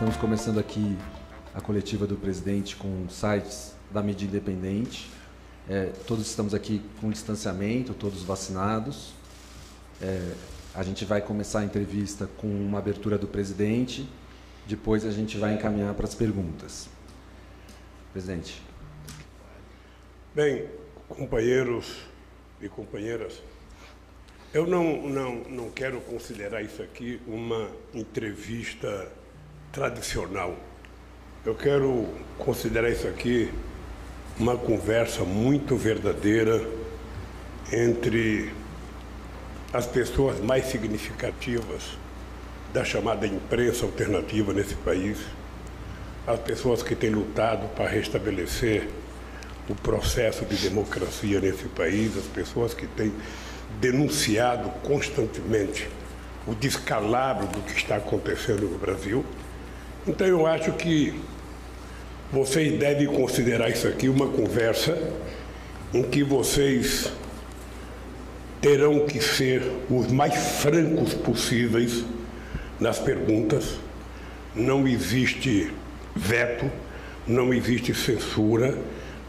Estamos começando aqui a coletiva do presidente com sites da mídia independente. Todos estamos aqui com distanciamento, todos vacinados. A gente vai começar a entrevista com uma abertura do presidente, depois a gente vai encaminhar para as perguntas. Presidente. Bem, companheiros e companheiras, eu não quero considerar isso aqui uma entrevista tradicional. Eu quero considerar isso aqui uma conversa muito verdadeira entre as pessoas mais significativas da chamada imprensa alternativa nesse país, as pessoas que têm lutado para restabelecer o processo de democracia nesse país, as pessoas que têm denunciado constantemente o descalabro do que está acontecendo no Brasil. Então eu acho que vocês devem considerar isso aqui uma conversa em que vocês terão que ser os mais francos possíveis nas perguntas. Não existe veto, não existe censura,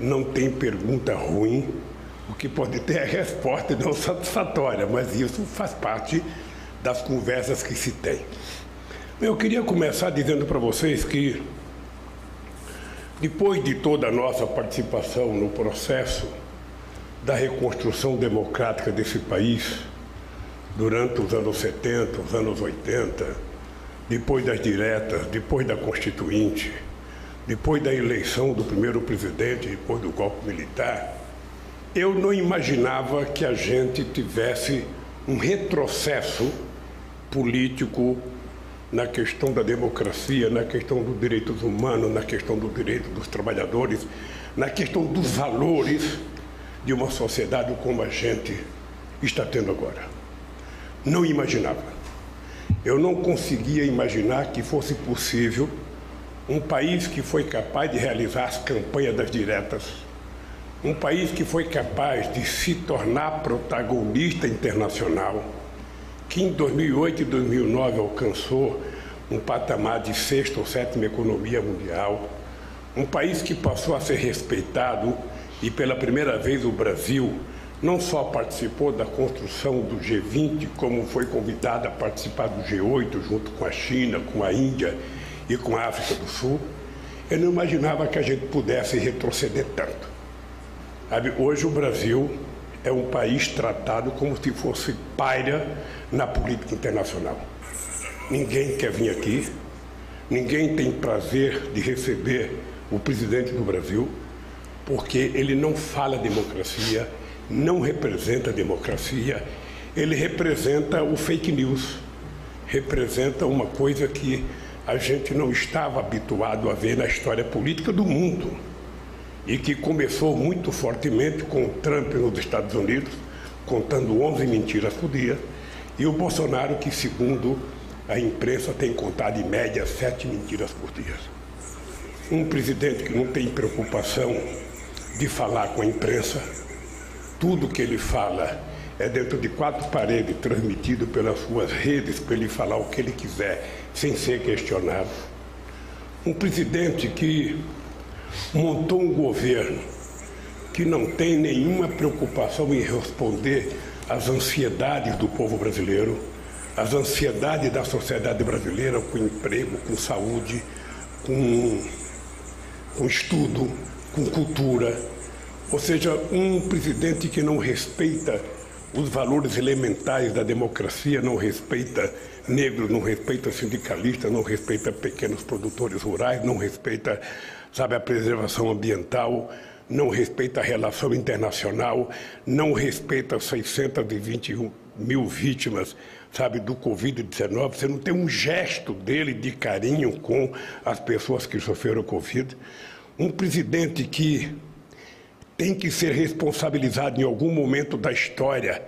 não tem pergunta ruim. O que pode ter é resposta não satisfatória, mas isso faz parte das conversas que se tem. Eu queria começar dizendo para vocês que, depois de toda a nossa participação no processo da reconstrução democrática desse país, durante os anos 70, os anos 80, depois das diretas, depois da Constituinte, depois da eleição do primeiro presidente, depois do golpe militar, eu não imaginava que a gente tivesse um retrocesso político na questão da democracia, na questão dos direitos humanos, na questão do direito dos trabalhadores, na questão dos valores de uma sociedade como a gente está tendo agora. Não imaginava. Eu não conseguia imaginar que fosse possível um país que foi capaz de realizar as campanhas das diretas, um país que foi capaz de se tornar protagonista internacional, que em 2008 e 2009 alcançou um patamar de 6ª ou 7ª economia mundial, um país que passou a ser respeitado e pela primeira vez o Brasil não só participou da construção do G20, como foi convidado a participar do G8 junto com a China, com a Índia e com a África do Sul. Eu não imaginava que a gente pudesse retroceder tanto. Hoje o Brasil é um país tratado como se fosse pária na política internacional. Ninguém quer vir aqui, ninguém tem prazer de receber o presidente do Brasil, porque ele não fala democracia, não representa a democracia, ele representa o fake news, representa uma coisa que a gente não estava habituado a ver na história política do mundo e que começou muito fortemente com o Trump nos Estados Unidos, contando 11 mentiras por dia, e o Bolsonaro, que, segundo a imprensa, tem contado em média 7 mentiras por dia. Um presidente que não tem preocupação de falar com a imprensa, tudo que ele fala é dentro de 4 paredes, transmitido pelas suas redes, para ele falar o que ele quiser, sem ser questionado. Um presidente que montou um governo que não tem nenhuma preocupação em responder às ansiedades do povo brasileiro, às ansiedades da sociedade brasileira com emprego, com saúde, com estudo, com cultura. Ou seja, um presidente que não respeita os valores elementares da democracia, não respeita negros, não respeita sindicalistas, não respeita pequenos produtores rurais, não respeita, a preservação ambiental, não respeita a relação internacional, não respeita 621 mil vítimas, do Covid-19. Você não tem um gesto dele de carinho com as pessoas que sofreram Covid. Um presidente que tem que ser responsabilizado em algum momento da história,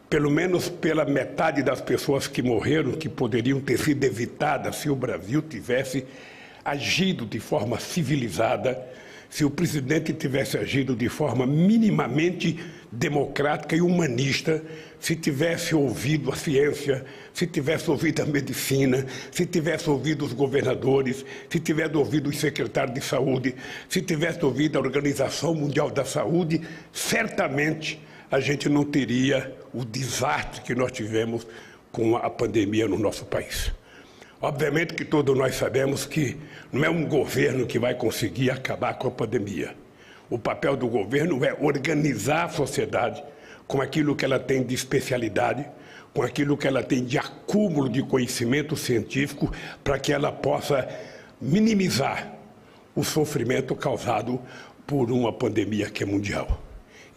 pelo menos pela metade das pessoas que morreram, que poderiam ter sido evitadas se o Brasil tivesse agido de forma civilizada, se o presidente tivesse agido de forma minimamente democrática e humanista se tivesse ouvido a ciência, se tivesse ouvido a medicina, se tivesse ouvido os governadores, se tivesse ouvido os secretários de saúde, se tivesse ouvido a Organização Mundial da Saúde, certamente a gente não teria o desastre que nós tivemos com a pandemia no nosso país. Obviamente que todos nós sabemos que não é um governo que vai conseguir acabar com a pandemia. O papel do governo é organizar a sociedade com aquilo que ela tem de especialidade, com aquilo que ela tem de acúmulo de conhecimento científico, para que ela possa minimizar o sofrimento causado por uma pandemia que é mundial.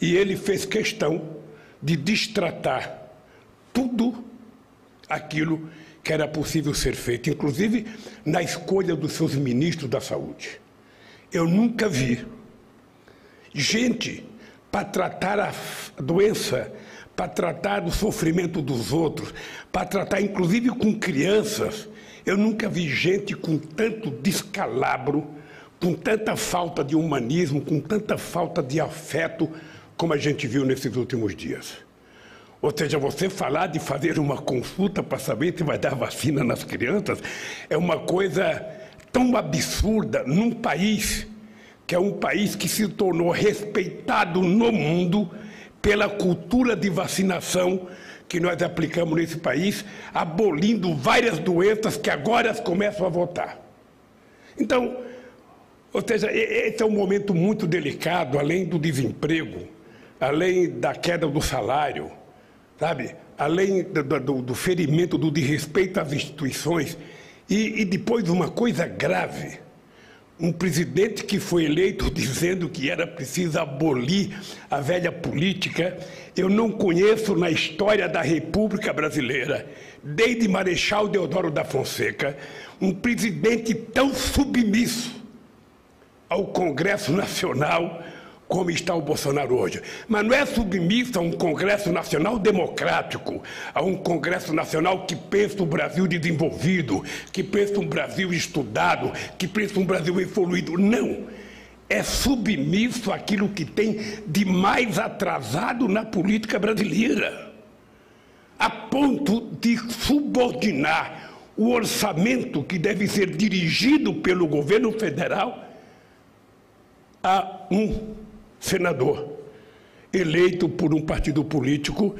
E ele fez questão de destratar tudo aquilo que era possível ser feito, inclusive na escolha dos seus ministros da saúde. Eu nunca vi gente para tratar a doença, para tratar do sofrimento dos outros, para tratar inclusive com crianças. Eu nunca vi gente com tanto descalabro, com tanta falta de humanismo, com tanta falta de afeto, como a gente viu nesses últimos dias. Ou seja, você falar de fazer uma consulta para saber se vai dar vacina nas crianças é uma coisa tão absurda num país que é um país que se tornou respeitado no mundo pela cultura de vacinação que nós aplicamos nesse país, abolindo várias doenças que agora começam a voltar. Então, ou seja, esse é um momento muito delicado, além do desemprego, além da queda do salário, sabe? Além do ferimento, do desrespeito às instituições, e depois uma coisa grave, um presidente que foi eleito dizendo que era preciso abolir a velha política. Eu não conheço na história da República Brasileira, desde Marechal Deodoro da Fonseca, um presidente tão submisso ao Congresso Nacional como está o Bolsonaro hoje. Mas não é submisso a um Congresso Nacional democrático, a um Congresso Nacional que pensa o Brasil desenvolvido, que pensa um Brasil estudado, que pensa um Brasil evoluído. Não. É submisso àquilo que tem de mais atrasado na política brasileira, a ponto de subordinar o orçamento que deve ser dirigido pelo governo federal a um senador eleito por um partido político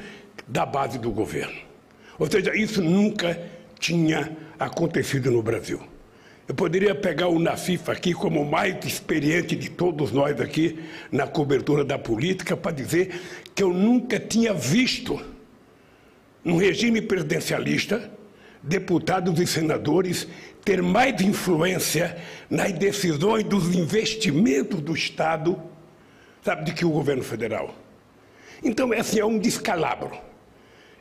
da base do governo. Ou seja, isso nunca tinha acontecido no Brasil. Eu poderia pegar o Nassif aqui como o mais experiente de todos nós aqui na cobertura da política para dizer que eu nunca tinha visto, num regime presidencialista, deputados e senadores ter mais influência nas decisões dos investimentos do Estado, sabe, do que o governo federal. Então, assim, é um descalabro.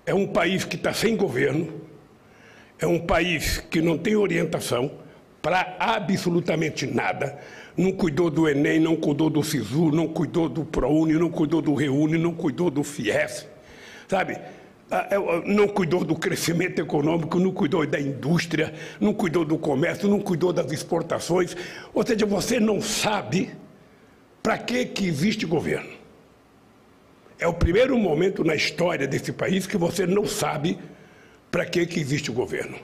É um país que está sem governo, é um país que não tem orientação para absolutamente nada. Não cuidou do Enem, não cuidou do SISU, não cuidou do ProUni, não cuidou do REUNI, não cuidou do FIES, sabe? Não cuidou do crescimento econômico, não cuidou da indústria, não cuidou do comércio, não cuidou das exportações. Ou seja, você não sabe para que existe governo. É o primeiro momento na história desse país que você não sabe para que existe o governo.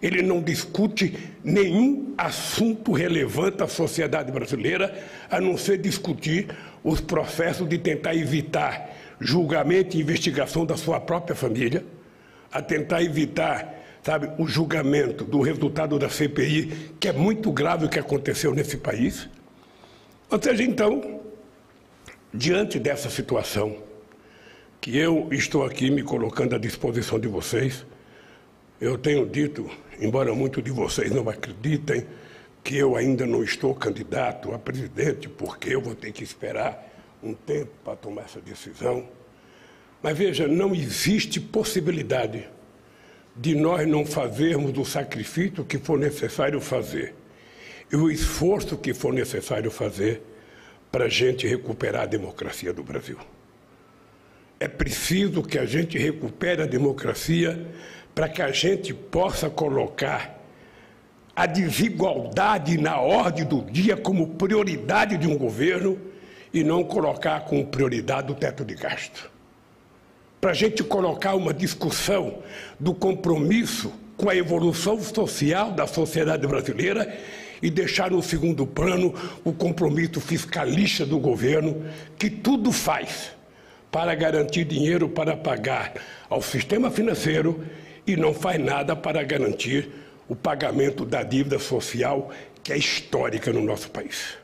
Ele não discute nenhum assunto relevante à sociedade brasileira, a não ser discutir os processos de tentar evitar julgamento e investigação da sua própria família, a tentar evitar, sabe, o julgamento do resultado da CPI, que é muito grave o que aconteceu nesse país. Ou seja, então, diante dessa situação, que eu estou aqui me colocando à disposição de vocês, eu tenho dito, embora muitos de vocês não acreditem, que eu ainda não estou candidato a presidente, porque eu vou ter que esperar um tempo para tomar essa decisão. Mas veja, não existe possibilidade de nós não fazermos o sacrifício que for necessário fazer e o esforço que for necessário fazer para a gente recuperar a democracia do Brasil. É preciso que a gente recupere a democracia para que a gente possa colocar a desigualdade na ordem do dia como prioridade de um governo e não colocar como prioridade o teto de gasto. Para a gente colocar uma discussão do compromisso com a evolução social da sociedade brasileira e deixar no segundo plano o compromisso fiscalista do governo, que tudo faz para garantir dinheiro para pagar ao sistema financeiro e não faz nada para garantir o pagamento da dívida social que é histórica no nosso país.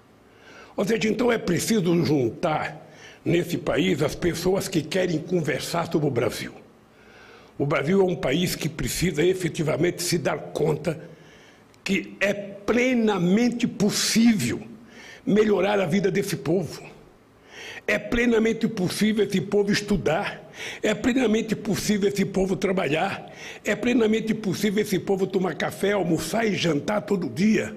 Ou seja, então é preciso juntar nesse país as pessoas que querem conversar sobre o Brasil. O Brasil é um país que precisa efetivamente se dar conta que é plenamente possível melhorar a vida desse povo. É plenamente possível esse povo estudar, é plenamente possível esse povo trabalhar, é plenamente possível esse povo tomar café, almoçar e jantar todo dia.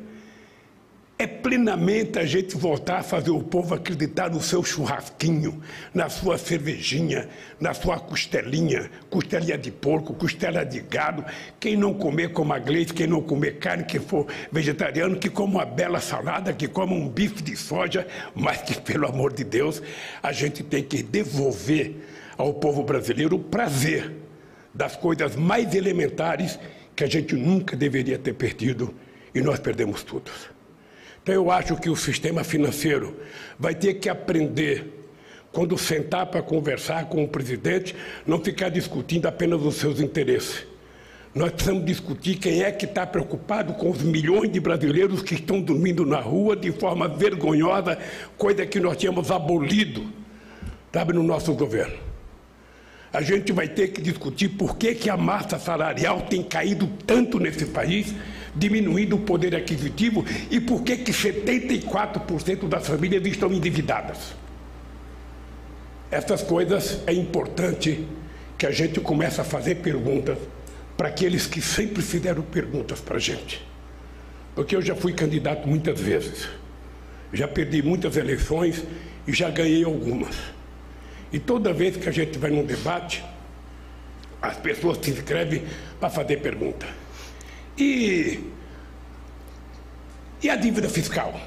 É plenamente a gente voltar a fazer o povo acreditar no seu churrasquinho, na sua cervejinha, na sua costelinha de porco, costela de gado. Quem não comer, coma leite, quem não comer carne, que for vegetariano, que coma uma bela salada, que coma um bife de soja, mas que, pelo amor de Deus, a gente tem que devolver ao povo brasileiro o prazer das coisas mais elementares que a gente nunca deveria ter perdido e nós perdemos tudo. Então, eu acho que o sistema financeiro vai ter que aprender, quando sentar para conversar com o presidente, não ficar discutindo apenas os seus interesses. Nós precisamos discutir quem é que está preocupado com os milhões de brasileiros que estão dormindo na rua de forma vergonhosa, coisa que nós tínhamos abolido, sabe, no nosso governo. A gente vai ter que discutir por que a massa salarial tem caído tanto nesse país, diminuindo o poder aquisitivo, e por que 74% das famílias estão endividadas. Essas coisas é importante que a gente comece a fazer perguntas para aqueles que sempre fizeram perguntas para a gente. Porque eu já fui candidato muitas vezes, já perdi muitas eleições e já ganhei algumas. E toda vez que a gente vai num debate, as pessoas se inscrevem para fazer pergunta. E a dívida fiscal?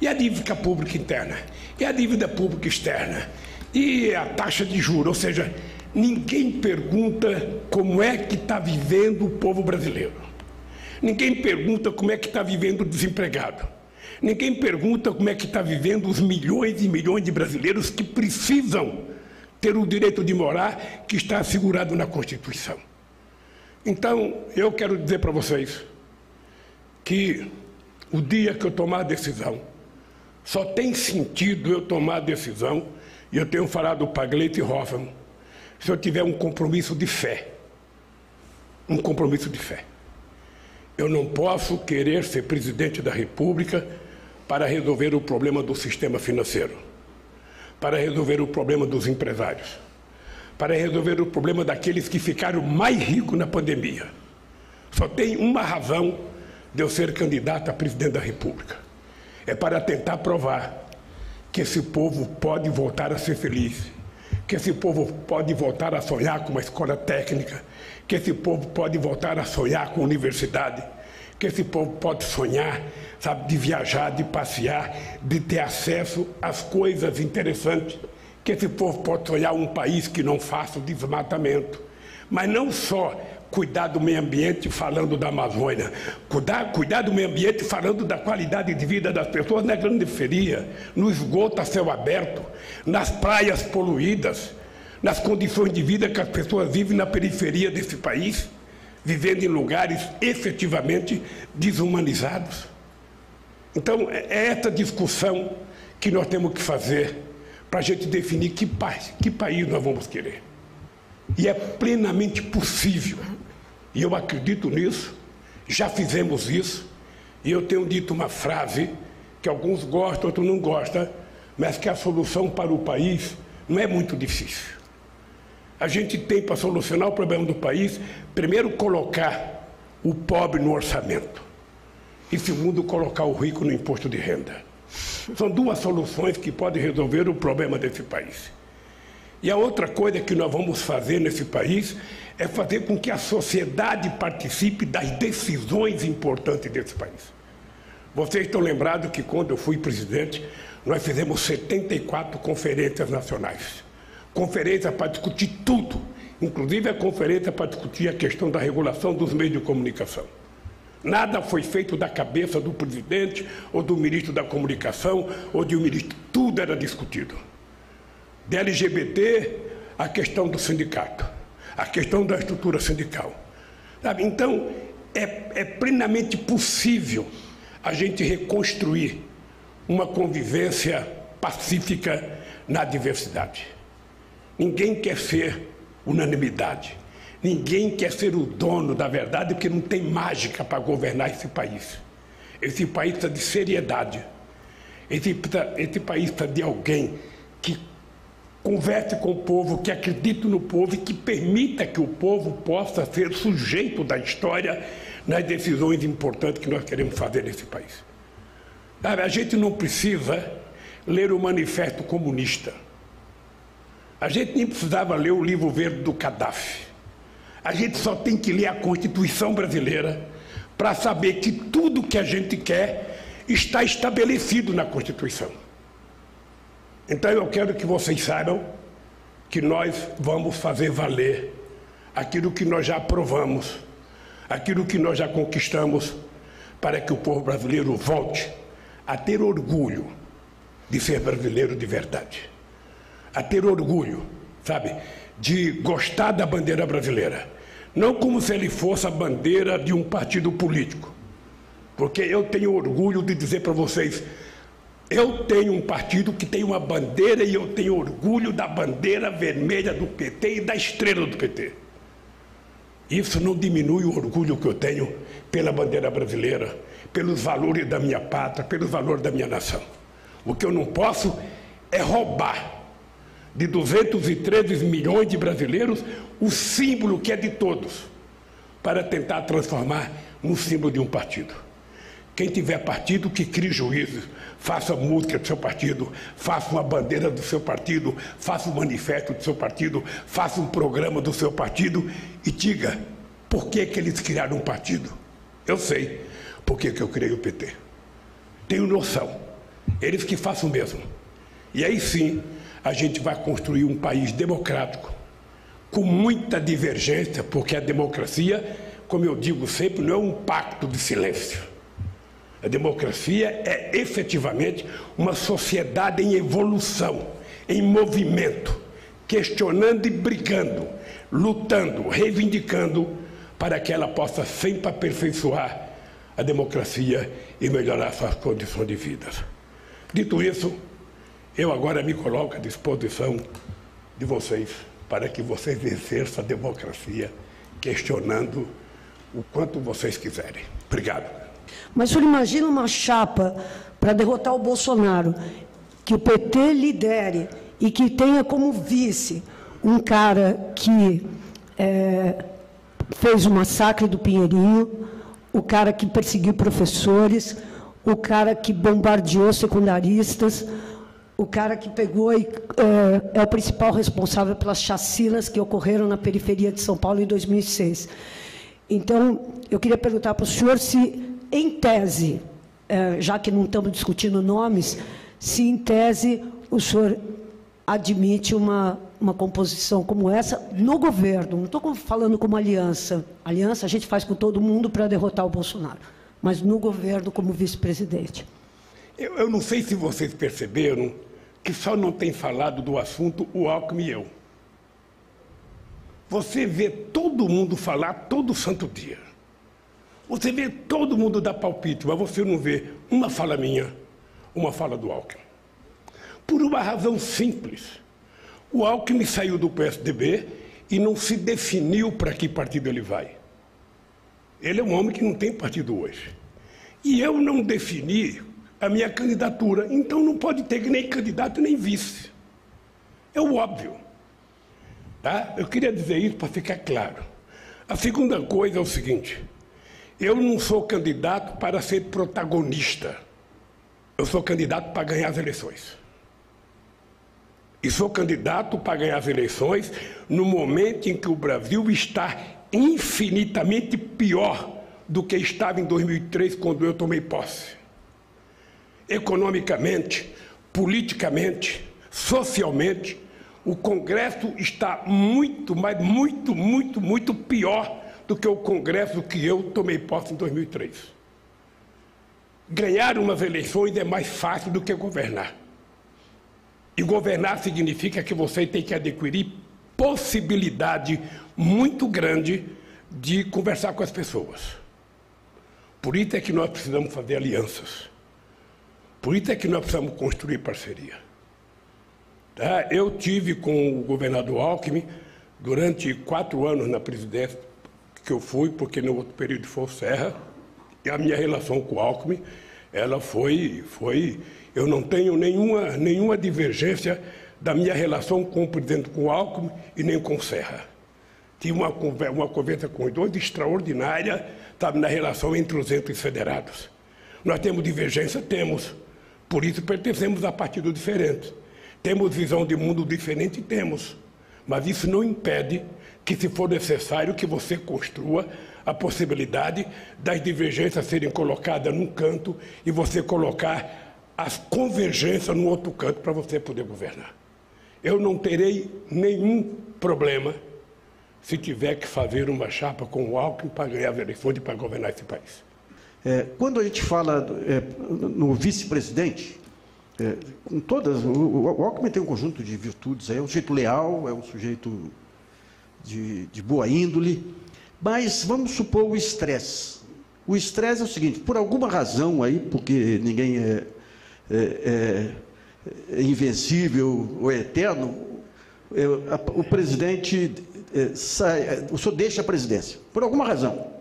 E a dívida pública interna? E a dívida pública externa? E a taxa de juros? Ou seja, ninguém pergunta como é que está vivendo o povo brasileiro. Ninguém pergunta como é que está vivendo o desempregado. Ninguém pergunta como é que está vivendo os milhões e milhões de brasileiros que precisam ter o direito de morar, que está assegurado na Constituição. Então, eu quero dizer para vocês que o dia que eu tomar a decisão, só tem sentido eu tomar a decisão, e eu tenho falado para Gleisi Hoffmann, se eu tiver um compromisso de fé. Um compromisso de fé. Eu não posso querer ser presidente da República para resolver o problema do sistema financeiro, para resolver o problema dos empresários, para resolver o problema daqueles que ficaram mais ricos na pandemia. Só tem uma razão de eu ser candidato a presidente da República. É para tentar provar que esse povo pode voltar a ser feliz, que esse povo pode voltar a sonhar com uma escola técnica, que esse povo pode voltar a sonhar com universidade, que esse povo pode sonhar, sabe, de viajar, de passear, de ter acesso às coisas interessantes, que esse povo pode sonhar um país que não faça o desmatamento, mas não só cuidar do meio ambiente falando da Amazônia, cuidar do meio ambiente falando da qualidade de vida das pessoas na grande periferia, no esgoto a céu aberto, nas praias poluídas, nas condições de vida que as pessoas vivem na periferia desse país, vivendo em lugares efetivamente desumanizados. Então, é essa discussão que nós temos que fazer para a gente definir que país nós vamos querer. E é plenamente possível, e eu acredito nisso, já fizemos isso, e eu tenho dito uma frase que alguns gostam, outros não gostam, mas que a solução para o país não é muito difícil. A gente tem para solucionar o problema do país, primeiro colocar o pobre no orçamento, e segundo colocar o rico no imposto de renda. São duas soluções que podem resolver o problema desse país. E a outra coisa que nós vamos fazer nesse país é fazer com que a sociedade participe das decisões importantes desse país. Vocês estão lembrados que quando eu fui presidente, nós fizemos 74 conferências nacionais. Conferência para discutir tudo, inclusive a conferência para discutir a questão da regulação dos meios de comunicação. Nada foi feito da cabeça do presidente ou do ministro da comunicação ou de um ministro. Tudo era discutido. De LGBT, a questão do sindicato, a questão da estrutura sindical. Sabe? Então, é plenamente possível a gente reconstruir uma convivência pacífica na diversidade. Ninguém quer ser unanimidade. Ninguém quer ser o dono da verdade, porque não tem mágica para governar esse país. Esse país precisa de seriedade. Esse país precisa de alguém que converse com o povo, que acredite no povo e que permita que o povo possa ser sujeito da história nas decisões importantes que nós queremos fazer nesse país. A gente não precisa ler o Manifesto Comunista. A gente nem precisava ler o Livro Verde do Gaddafi. A gente só tem que ler a Constituição brasileira para saber que tudo que a gente quer está estabelecido na Constituição. Então eu quero que vocês saibam que nós vamos fazer valer aquilo que nós já aprovamos, aquilo que nós já conquistamos, para que o povo brasileiro volte a ter orgulho de ser brasileiro de verdade. A ter orgulho, sabe, de gostar da bandeira brasileira. Não como se ele fosse a bandeira de um partido político. Porque eu tenho orgulho de dizer para vocês, eu tenho um partido que tem uma bandeira e eu tenho orgulho da bandeira vermelha do PT e da estrela do PT. Isso não diminui o orgulho que eu tenho pela bandeira brasileira, pelos valores da minha pátria, pelos valores da minha nação. O que eu não posso é roubar de 213 milhões de brasileiros o símbolo que é de todos, para tentar transformar no símbolo de um partido. Quem tiver partido, que crie juízos, faça música do seu partido, faça uma bandeira do seu partido, faça um manifesto do seu partido, faça um programa do seu partido e diga por que eles criaram um partido. Eu sei por que eu criei o PT. Tenho noção. Eles que façam o mesmo. E aí sim, a gente vai construir um país democrático, com muita divergência, porque a democracia, como eu digo sempre, não é um pacto de silêncio. A democracia é efetivamente uma sociedade em evolução, em movimento, questionando e brigando, lutando, reivindicando, para que ela possa sempre aperfeiçoar a democracia e melhorar suas condições de vida. Dito isso, eu agora me coloco à disposição de vocês, para que vocês exerçam a democracia, questionando o quanto vocês quiserem. Obrigado. Mas o senhor imagina uma chapa para derrotar o Bolsonaro, que o PT lidere e que tenha como vice um cara que fez o massacre do Pinheirinho, o cara que perseguiu professores, o cara que bombardeou secundaristas, o cara que pegou e é o principal responsável pelas chacinas que ocorreram na periferia de São Paulo em 2006. Então, eu queria perguntar para o senhor se, em tese, já que não estamos discutindo nomes, se, em tese, o senhor admite uma composição como essa no governo. Não estou falando como aliança. Aliança a gente faz com todo mundo para derrotar o Bolsonaro, mas no governo como vice-presidente. Eu não sei se vocês perceberam que só não tem falado do assunto o Alckmin e eu. Você vê todo mundo falar todo santo dia. Você vê todo mundo dar palpite, mas você não vê uma fala minha, uma fala do Alckmin. Por uma razão simples. O Alckmin saiu do PSDB e não se definiu para que partido ele vai. Ele é um homem que não tem partido hoje. E eu não defini a minha candidatura, então não pode ter nem candidato nem vice. É o óbvio. Tá? Eu queria dizer isso para ficar claro. A segunda coisa é o seguinte: eu não sou candidato para ser protagonista. Eu sou candidato para ganhar as eleições. E sou candidato para ganhar as eleições no momento em que o Brasil está infinitamente pior do que estava em 2003, quando eu tomei posse. Economicamente, politicamente, socialmente, o Congresso está muito pior do que o Congresso que eu tomei posse em 2003. Ganhar umas eleições é mais fácil do que governar. E governar significa que você tem que adquirir possibilidade muito grande de conversar com as pessoas. Por isso é que nós precisamos fazer alianças. Por isso é que nós precisamos construir parceria. Tá? Eu tive com o governador Alckmin durante 4 anos na presidência que eu fui, porque no outro período foi o Serra, e a minha relação com o Alckmin, ela foi eu não tenho nenhuma divergência da minha relação com o presidente com o Alckmin e nem com o Serra. Tive uma conversa com os dois extraordinária, sabe, na relação entre os entes federados. Nós temos divergência? Temos. Por isso pertencemos a partidos diferentes. Temos visão de mundo diferente? Temos. Mas isso não impede que, se for necessário, que você construa a possibilidade das divergências serem colocadas num canto e você colocar as convergências no outro canto para você poder governar. Eu não terei nenhum problema se tiver que fazer uma chapa com o Alckmin para ganhar as eleições e para governar esse país. Quando a gente fala no vice-presidente, o Alckmin tem um conjunto de virtudes, é um sujeito leal, é um sujeito de boa índole, mas vamos supor o estresse. O estresse é o seguinte: por alguma razão aí, porque ninguém é invencível ou é eterno, o presidente o senhor deixa a presidência, por alguma razão.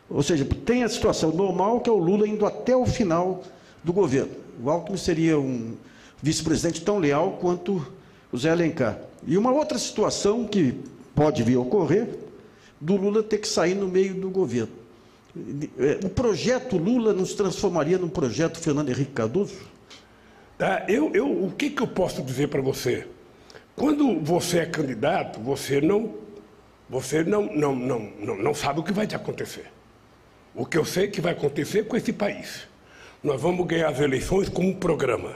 Ou seja, tem a situação normal, que é o Lula indo até o final do governo. O Alckmin seria um vice-presidente tão leal quanto o Zé Alencar. E uma outra situação que pode vir a ocorrer, do Lula ter que sair no meio do governo. O projeto Lula nos transformaria num projeto Fernando Henrique Cardoso? O que eu posso dizer para você? Quando você é candidato, você não sabe o que vai te acontecer. O que eu sei que vai acontecer com esse país. Nós vamos ganhar as eleições com um programa.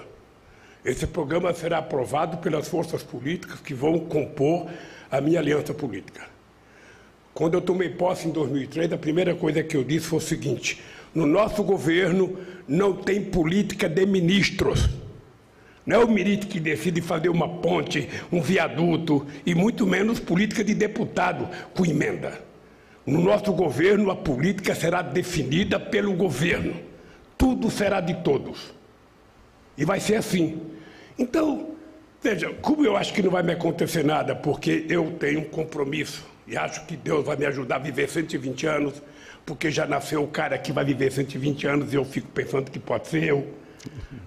Esse programa será aprovado pelas forças políticas que vão compor a minha aliança política. Quando eu tomei posse em 2003, a primeira coisa que eu disse foi o seguinte: no nosso governo não tem política de ministros. Não é o ministro que decide fazer uma ponte, um viaduto, e muito menos política de deputado com emenda. No nosso governo, a política será definida pelo governo. Tudo será de todos. E vai ser assim. Então, veja, como eu acho que não vai me acontecer nada, porque eu tenho um compromisso, e acho que Deus vai me ajudar a viver 120 anos, porque já nasceu o cara que vai viver 120 anos, e eu fico pensando que pode ser eu,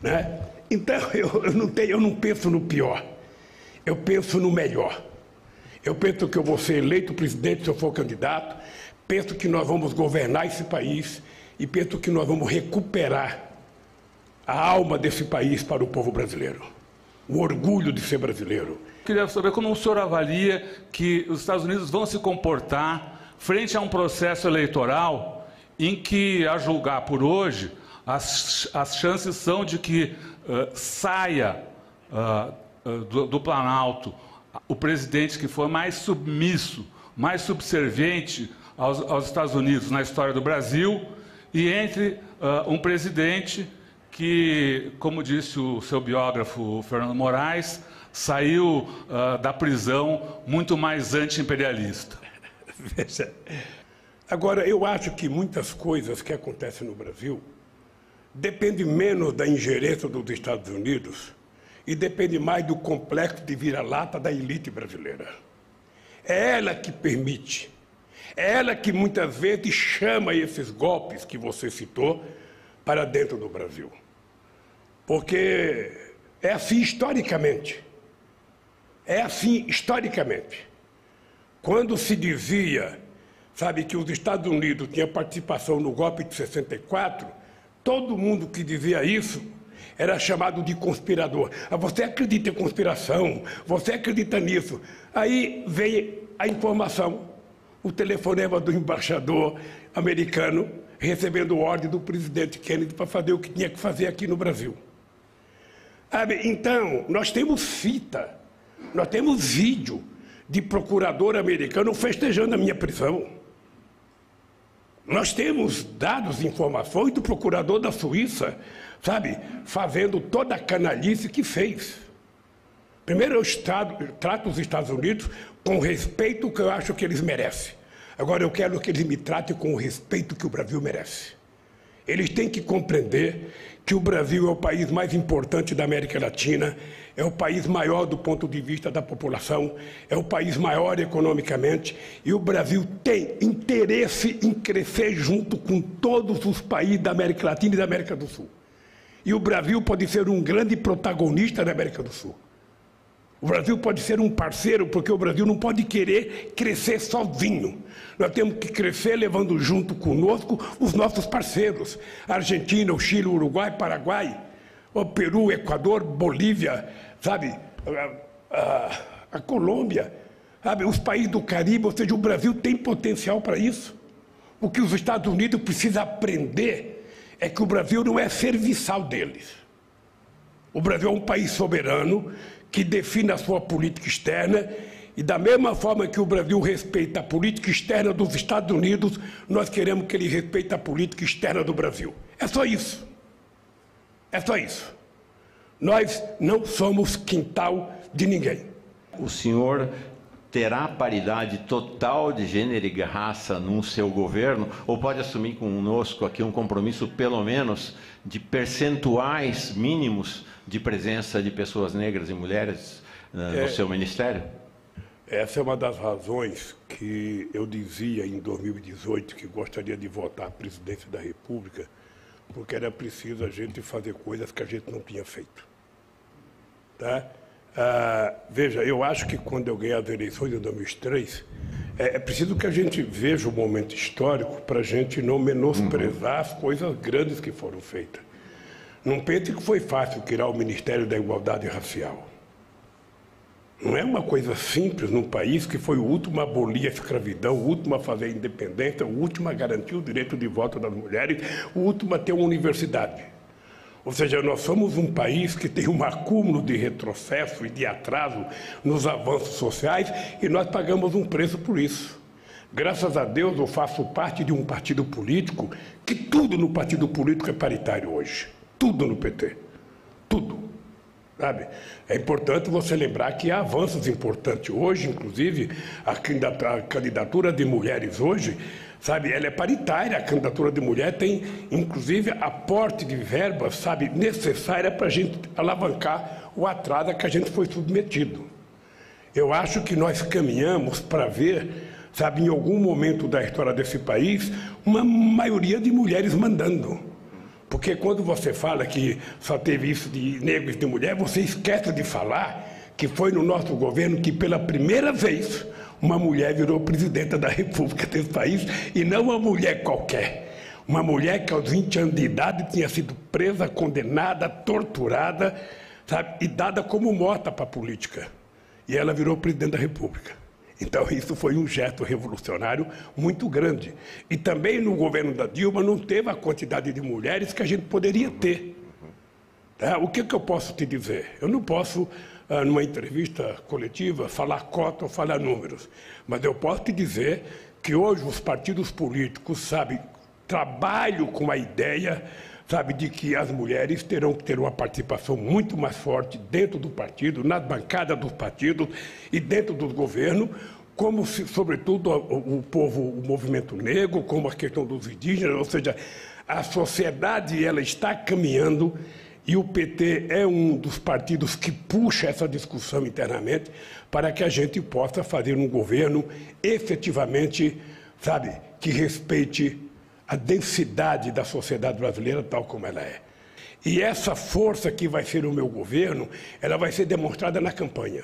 né? Então, eu não penso no pior, eu penso no melhor. Eu penso que eu vou ser eleito presidente se eu for candidato, penso que nós vamos governar esse país e penso que nós vamos recuperar a alma desse país para o povo brasileiro, o orgulho de ser brasileiro. Queria saber como o senhor avalia que os Estados Unidos vão se comportar frente a um processo eleitoral em que, a julgar por hoje, as chances são de que saia do Planalto o presidente que for mais submisso, mais subserviente aos Estados Unidos na história do Brasil, e entre um presidente que, como disse o seu biógrafo Fernando Moraes, saiu da prisão muito mais anti-imperialista. Veja, agora, eu acho que muitas coisas que acontecem no Brasil dependem menos da ingerência dos Estados Unidos e depende mais do complexo de vira-lata da elite brasileira. É ela que permite, é ela que muitas vezes chama esses golpes que você citou para dentro do Brasil. Porque é assim historicamente. É assim historicamente. Quando se dizia, sabe, que os Estados Unidos tinham participação no golpe de 64, todo mundo que dizia isso era chamado de conspirador. Você acredita em conspiração? Você acredita nisso? Aí vem a informação, o telefonema do embaixador americano recebendo ordem do presidente Kennedy para fazer o que tinha que fazer aqui no Brasil. Então, nós temos fita, nós temos vídeo de procurador americano festejando a minha prisão. Nós temos dados e informações do procurador da Suíça, fazendo toda a canalice que fez. Primeiro, eu trato os Estados Unidos com o respeito que eu acho que eles merecem. Agora, eu quero que eles me tratem com o respeito que o Brasil merece. Eles têm que compreender que o Brasil é o país mais importante da América Latina, é o país maior do ponto de vista da população, é o país maior economicamente, e o Brasil tem interesse em crescer junto com todos os países da América Latina e da América do Sul. E o Brasil pode ser um grande protagonista da América do Sul. O Brasil pode ser um parceiro, porque o Brasil não pode querer crescer sozinho. Nós temos que crescer levando junto conosco os nossos parceiros. A Argentina, o Chile, o Uruguai, Paraguai, o Peru, o Equador, Bolívia, a Colômbia, os países do Caribe. Ou seja, o Brasil tem potencial para isso. O que os Estados Unidos precisam aprender é que o Brasil não é serviçal deles. O Brasil é um país soberano, que define a sua política externa, e da mesma forma que o Brasil respeita a política externa dos Estados Unidos, nós queremos que ele respeite a política externa do Brasil. É só isso. É só isso. Nós não somos quintal de ninguém. O senhor terá paridade total de gênero e raça no seu governo, ou pode assumir conosco aqui um compromisso, pelo menos, de percentuais mínimos de presença de pessoas negras e mulheres no seu ministério? Essa é uma das razões que eu dizia em 2018 que gostaria de votar à presidência da República, porque era preciso a gente fazer coisas que a gente não tinha feito. Tá? Veja, eu acho que quando eu ganhei as eleições em 2003, é preciso que a gente veja o momento histórico para a gente não menosprezar as coisas grandes que foram feitas. Não pense que foi fácil criar o Ministério da Igualdade Racial. Não é uma coisa simples num país que foi o último a abolir a escravidão, o último a fazer a independência, o último a garantir o direito de voto das mulheres, o último a ter uma universidade. Ou seja, nós somos um país que tem um acúmulo de retrocesso e de atraso nos avanços sociais, e nós pagamos um preço por isso. Graças a Deus, eu faço parte de um partido político que tudo no partido político é paritário hoje. Tudo no PT. Tudo. É importante você lembrar que há avanços importantes hoje, inclusive a candidatura de mulheres hoje, ela é paritária. A candidatura de mulher tem, inclusive, aporte de verbas, necessária para a gente alavancar o atraso a que a gente foi submetido. Eu acho que nós caminhamos para ver, em algum momento da história desse país, uma maioria de mulheres mandando. Porque quando você fala que só teve isso de negros e de mulher, você esquece de falar que foi no nosso governo que, pela primeira vez, uma mulher virou presidenta da República desse país, e não uma mulher qualquer. Uma mulher que aos 20 anos de idade tinha sido presa, condenada, torturada, e dada como morta para a política. E ela virou presidente da República. Então, isso foi um gesto revolucionário muito grande. E também no governo da Dilma não teve a quantidade de mulheres que a gente poderia ter. Tá? O que eu posso te dizer? Eu não posso, numa entrevista coletiva, falar cota ou falar números. Mas eu posso te dizer que hoje os partidos políticos, trabalham com a ideia, de que as mulheres terão que ter uma participação muito mais forte dentro do partido, nas bancadas dos partidos e dentro do governo, como, sobretudo, o povo, o movimento negro, como a questão dos indígenas. Ou seja, a sociedade ela está caminhando, e o PT é um dos partidos que puxa essa discussão internamente para que a gente possa fazer um governo efetivamente, que respeite a densidade da sociedade brasileira tal como ela é. E essa força que vai ser o meu governo, ela vai ser demonstrada na campanha.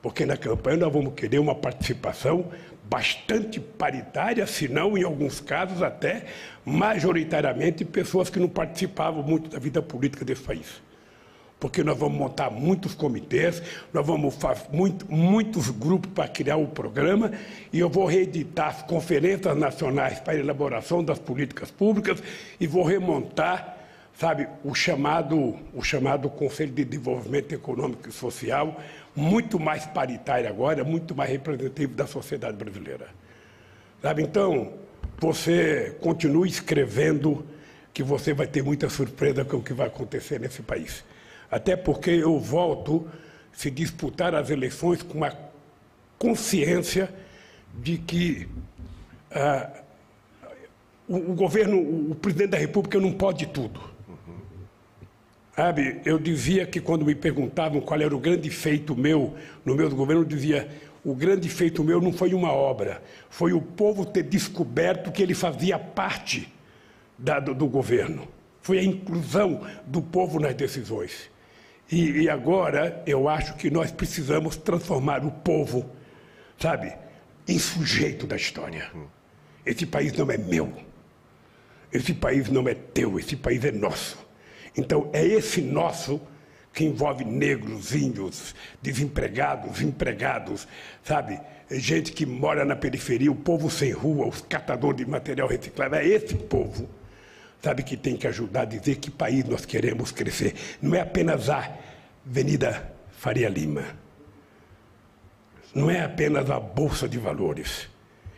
Porque na campanha nós vamos querer uma participação bastante paritária, se não, em alguns casos, até majoritariamente pessoas que não participavam muito da vida política desse país. Porque nós vamos montar muitos comitês, nós vamos fazer muitos grupos para criar o programa, e eu vou reeditar as conferências nacionais para a elaboração das políticas públicas e vou remontar sabe, o chamado Conselho de Desenvolvimento Econômico e Social, muito mais paritário agora, muito mais representativo da sociedade brasileira. Sabe, então, você continue escrevendo que você vai ter muita surpresa com o que vai acontecer nesse país. Até porque eu volto a se disputar as eleições com uma consciência de que o governo, o presidente da República não pode tudo. Sabe, eu dizia que quando me perguntavam qual era o grande feito meu no meu governo, eu dizia: o grande feito meu não foi uma obra, foi o povo ter descoberto que ele fazia parte do governo. Foi a inclusão do povo nas decisões. E agora eu acho que nós precisamos transformar o povo, sabe, em sujeito da história. Esse país não é meu, esse país não é teu, esse país é nosso. Então é esse nosso que envolve negros, índios, desempregados, empregados, sabe? Gente que mora na periferia, o povo sem rua, os catadores de material reciclável. É esse povo, sabe, que tem que ajudar a dizer que país nós queremos crescer. Não é apenas a Avenida Faria Lima. Não é apenas a Bolsa de Valores.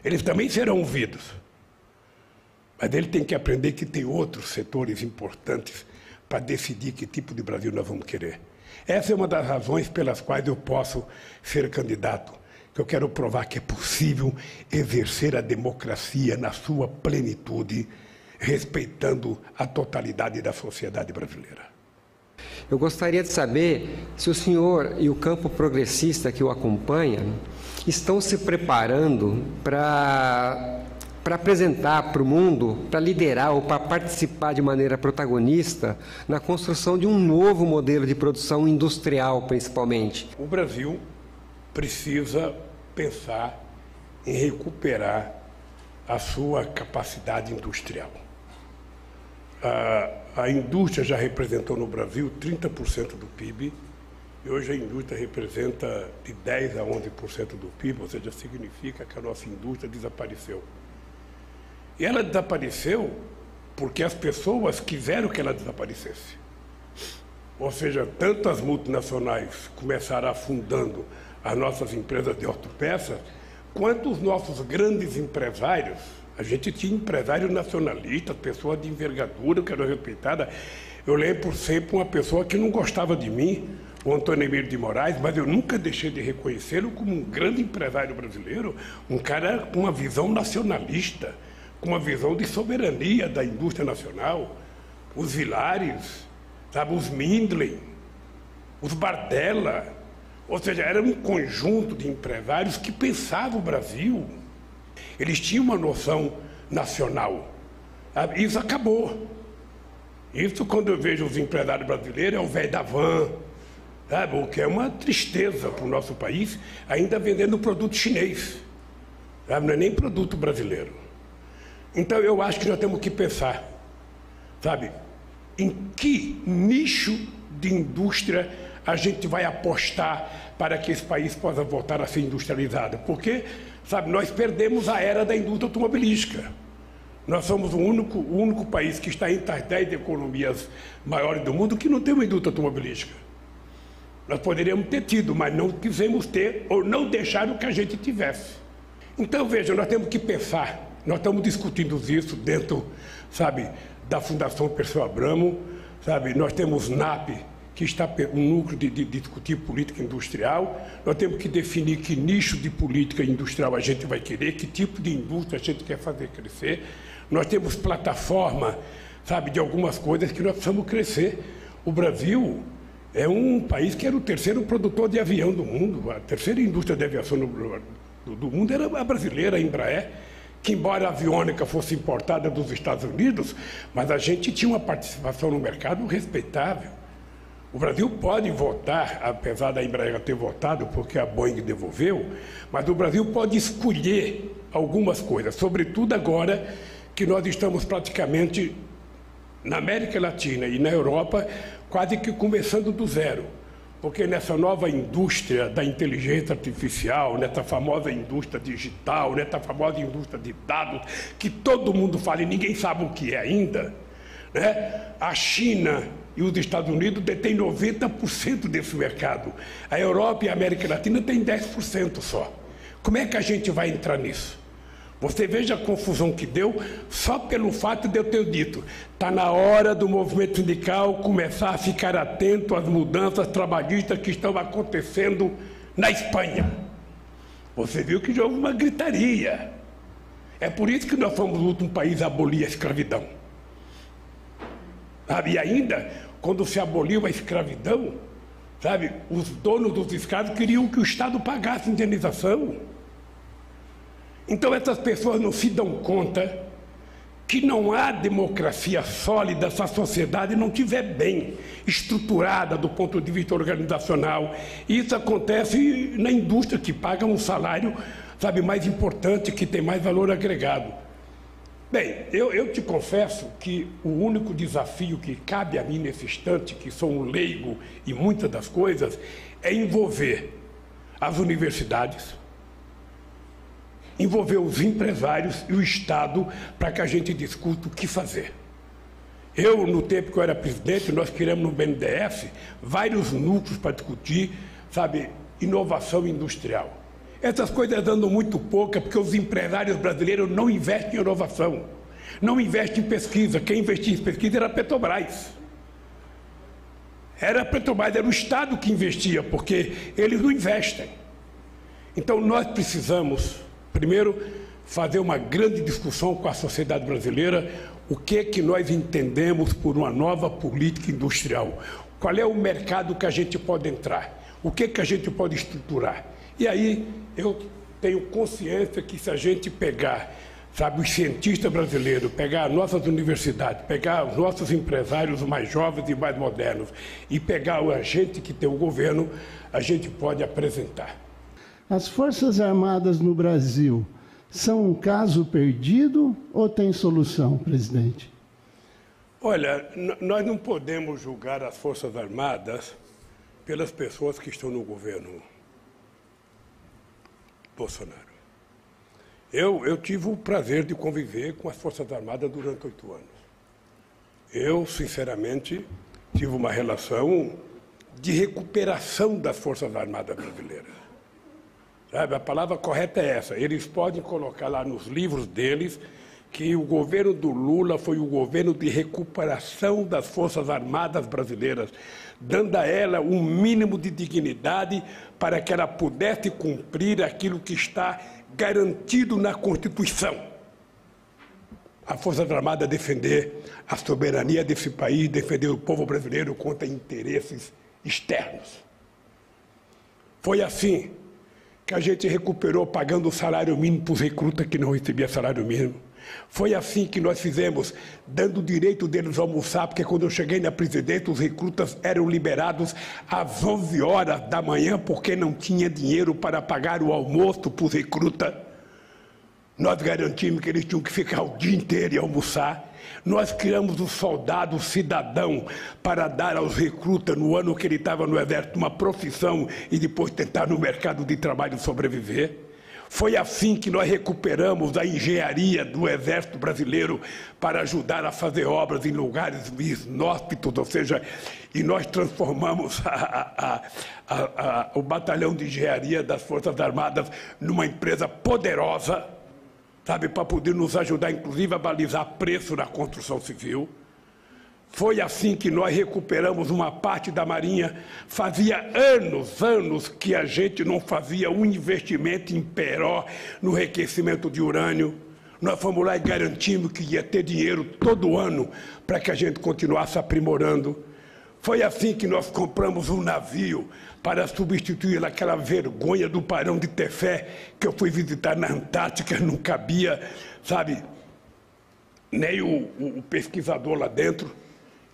Eles também serão ouvidos. Mas ele tem que aprender que tem outros setores importantes para decidir que tipo de Brasil nós vamos querer. Essa é uma das razões pelas quais eu posso ser candidato, que eu quero provar que é possível exercer a democracia na sua plenitude, respeitando a totalidade da sociedade brasileira. Eu gostaria de saber se o senhor e o campo progressista que o acompanha estão se preparando para apresentar para o mundo, para liderar ou para participar de maneira protagonista na construção de um novo modelo de produção industrial, principalmente. O Brasil precisa pensar em recuperar a sua capacidade industrial. A indústria já representou no Brasil 30% do PIB, e hoje a indústria representa de 10% a 11% do PIB, ou seja, significa que a nossa indústria desapareceu. E ela desapareceu porque as pessoas quiseram que ela desaparecesse. Ou seja, tanto as multinacionais começaram afundando as nossas empresas de autopeças, quanto os nossos grandes empresários. A gente tinha empresários nacionalistas, pessoas de envergadura que eram respeitadas. Eu lembro sempre uma pessoa que não gostava de mim, o Antônio Emílio de Moraes, mas eu nunca deixei de reconhecê-lo como um grande empresário brasileiro, um cara com uma visão nacionalista, com uma visão de soberania da indústria nacional. Os Vilares, sabe, os Mindlin, os Bardella, ou seja, era um conjunto de empresários que pensavam o Brasil. Eles tinham uma noção nacional. Sabe? Isso acabou. Isso, quando eu vejo os empresários brasileiros, é o velho da van, sabe? O que é uma tristeza para o nosso país, ainda vendendo produto chinês, sabe? Não é nem produto brasileiro. Então, eu acho que nós temos que pensar, sabe, em que nicho de indústria a gente vai apostar para que esse país possa voltar a ser industrializado. Porque, sabe, nós perdemos a era da indústria automobilística. Nós somos o único país que está entre as 10 economias maiores do mundo que não tem uma indústria automobilística. Nós poderíamos ter tido, mas não quisemos ter ou não deixaram que a gente tivesse. Então, veja, nós temos que pensar. Nós estamos discutindo isso dentro, sabe, da Fundação Perseu Abramo, sabe? Nós temos NAP, que está um núcleo de discutir política industrial. Nós temos que definir que nicho de política industrial a gente vai querer, que tipo de indústria a gente quer fazer crescer. Nós temos plataforma, sabe, de algumas coisas que nós precisamos crescer. O Brasil é um país que era o terceiro produtor de avião do mundo. A terceira indústria de aviação do mundo era a brasileira, a Embraer, que embora a aviônica fosse importada dos Estados Unidos, mas a gente tinha uma participação no mercado respeitável. O Brasil pode votar, apesar da Embraer ter votado, porque a Boeing devolveu, mas o Brasil pode escolher algumas coisas, sobretudo agora que nós estamos praticamente na América Latina e na Europa, quase que começando do zero. Porque nessa nova indústria da inteligência artificial, nessa famosa indústria digital, nessa famosa indústria de dados, que todo mundo fala e ninguém sabe o que é ainda, né? A China e os Estados Unidos detêm 90% desse mercado. A Europa e a América Latina têm 10% só. Como é que a gente vai entrar nisso? Você veja a confusão que deu só pelo fato de eu ter dito. Está na hora do movimento sindical começar a ficar atento às mudanças trabalhistas que estão acontecendo na Espanha. Você viu que já houve uma gritaria. É por isso que nós fomos o último país a abolir a escravidão. Sabe? E ainda, quando se aboliu a escravidão, sabe, os donos dos escravos queriam que o Estado pagasse indenização. Então essas pessoas não se dão conta que não há democracia sólida se a sociedade não estiver bem estruturada do ponto de vista organizacional. E isso acontece na indústria, que paga um salário, sabe, mais importante, que tem mais valor agregado. Bem, eu te confesso que o único desafio que cabe a mim nesse instante, que sou um leigo em muitas das coisas, é envolver as universidades, envolver os empresários e o Estado para que a gente discuta o que fazer. Eu, no tempo que eu era presidente, nós criamos no BNDES vários núcleos para discutir, sabe, inovação industrial. Essas coisas andam muito pouco, porque os empresários brasileiros não investem em inovação, não investem em pesquisa. Quem investia em pesquisa era a Petrobras. Era a Petrobras, era o Estado que investia, porque eles não investem. Então nós precisamos, primeiro, fazer uma grande discussão com a sociedade brasileira, o que nós entendemos por uma nova política industrial. Qual é o mercado que a gente pode entrar? O que a gente pode estruturar? E aí eu tenho consciência que se a gente pegar, sabe, os cientistas brasileiros, pegar as nossas universidades, pegar os nossos empresários mais jovens e mais modernos e pegar a gente que tem o governo, a gente pode apresentar. As Forças Armadas no Brasil são um caso perdido ou tem solução, presidente? Olha, nós não podemos julgar as Forças Armadas pelas pessoas que estão no governo Bolsonaro. Eu tive o prazer de conviver com as Forças Armadas durante 8 anos. Eu, sinceramente, tive uma relação de recuperação das Forças Armadas brasileiras. Sabe, a palavra correta é essa. Eles podem colocar lá nos livros deles que o governo do Lula foi o governo de recuperação das Forças Armadas brasileiras, dando a ela um mínimo de dignidade para que ela pudesse cumprir aquilo que está garantido na Constituição. A Força Armada defender a soberania desse país, defender o povo brasileiro contra interesses externos. Foi assim que a gente recuperou pagando o salário mínimo para os recrutas que não recebiam salário mínimo. Foi assim que nós fizemos, dando o direito deles a almoçar, porque quando eu cheguei na presidência, os recrutas eram liberados às 11 horas da manhã, porque não tinha dinheiro para pagar o almoço para os recrutas. Nós garantimos que eles tinham que ficar o dia inteiro e almoçar. Nós criamos o soldado cidadão para dar aos recrutas, no ano que ele estava no Exército, uma profissão e depois tentar no mercado de trabalho sobreviver. Foi assim que nós recuperamos a engenharia do Exército Brasileiro para ajudar a fazer obras em lugares inóspitos, ou seja, e nós transformamos o batalhão de engenharia das Forças Armadas numa empresa poderosa, sabe, para poder nos ajudar, inclusive, a balizar preço na construção civil. Foi assim que nós recuperamos uma parte da Marinha. Fazia anos que a gente não fazia um investimento em Peró no enriquecimento de urânio. Nós fomos lá e garantimos que ia ter dinheiro todo ano para que a gente continuasse aprimorando. Foi assim que nós compramos um navio para substituir aquela vergonha do Barão de Tefé que eu fui visitar na Antártica, não cabia, sabe, nem o pesquisador lá dentro.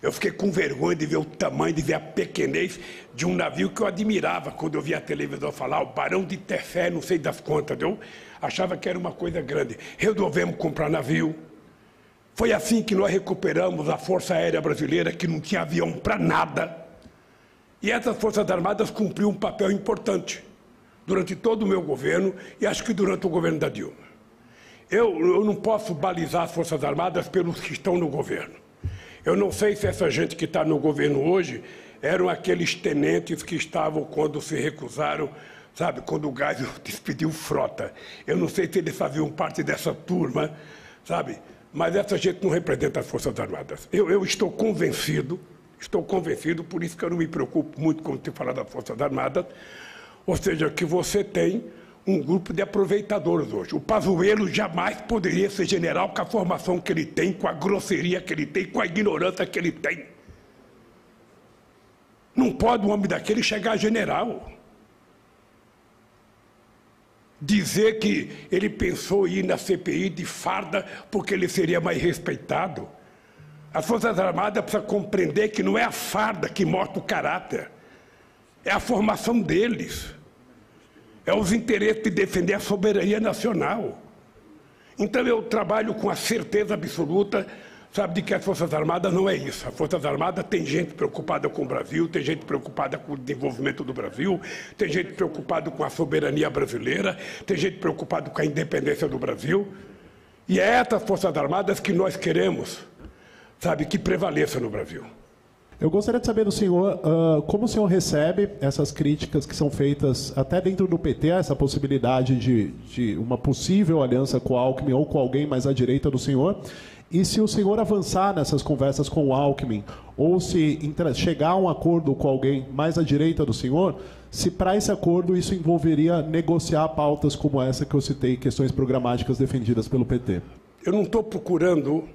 Eu fiquei com vergonha de ver o tamanho, de ver a pequenez de um navio que eu admirava quando eu via a televisão falar, o Barão de Tefé, não sei das contas, eu achava que era uma coisa grande. Resolvemos comprar navio. Foi assim que nós recuperamos a Força Aérea Brasileira, que não tinha avião para nada. E essas Forças Armadas cumpriram um papel importante durante todo o meu governo e acho que durante o governo da Dilma. Eu não posso balizar as Forças Armadas pelos que estão no governo. Eu não sei se essa gente que está no governo hoje eram aqueles tenentes que estavam quando se recusaram, sabe, quando o Geisel despediu Frota. Eu não sei se eles faziam parte dessa turma, sabe, mas essa gente não representa as Forças Armadas. Eu estou convencido, por isso que eu não me preocupo muito quando se fala das Forças Armadas, ou seja, que você tem um grupo de aproveitadores hoje. O Pazuello jamais poderia ser general com a formação que ele tem, com a grosseria que ele tem, com a ignorância que ele tem. Não pode um homem daquele chegar a general. Dizer que ele pensou em ir na CPI de farda porque ele seria mais respeitado. As Forças Armadas precisam compreender que não é a farda que mostra o caráter, é a formação deles. É os interesses de defender a soberania nacional. Então eu trabalho com a certeza absoluta, sabe, de que as Forças Armadas não é isso. As Forças Armadas tem gente preocupada com o Brasil, tem gente preocupada com o desenvolvimento do Brasil, tem gente preocupada com a soberania brasileira, tem gente preocupada com a independência do Brasil. E é essas Forças Armadas que nós queremos, sabe, que prevaleça no Brasil. Eu gostaria de saber do senhor como o senhor recebe essas críticas que são feitas até dentro do PT, essa possibilidade de uma possível aliança com o Alckmin ou com alguém mais à direita do senhor, e se o senhor avançar nessas conversas com o Alckmin, ou se chegar a um acordo com alguém mais à direita do senhor, se para esse acordo isso envolveria negociar pautas como essa que eu citei, questões programáticas defendidas pelo PT. Eu não estou procurando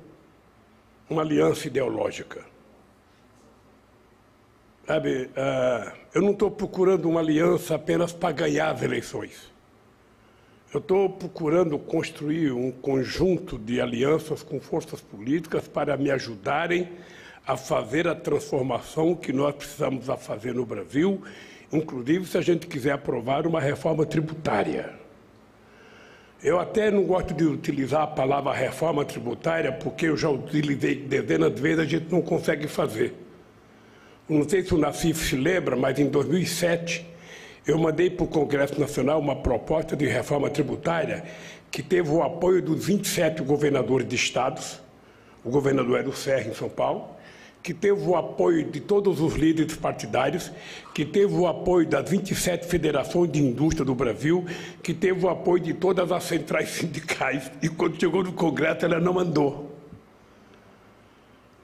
uma aliança ideológica. Sabe, eu não estou procurando uma aliança apenas para ganhar as eleições. Eu estou procurando construir um conjunto de alianças com forças políticas para me ajudarem a fazer a transformação que nós precisamos fazer no Brasil, inclusive se a gente quiser aprovar uma reforma tributária. Eu até não gosto de utilizar a palavra reforma tributária, porque eu já utilizei dezenas de vezes, a gente não consegue fazer. Não sei se o Nassif se lembra, mas em 2007 eu mandei para o Congresso Nacional uma proposta de reforma tributária que teve o apoio dos 27 governadores de estados, o governador Hélio Serra em São Paulo, que teve o apoio de todos os líderes partidários, que teve o apoio das 27 federações de indústria do Brasil, que teve o apoio de todas as centrais sindicais, e quando chegou no Congresso ela não andou.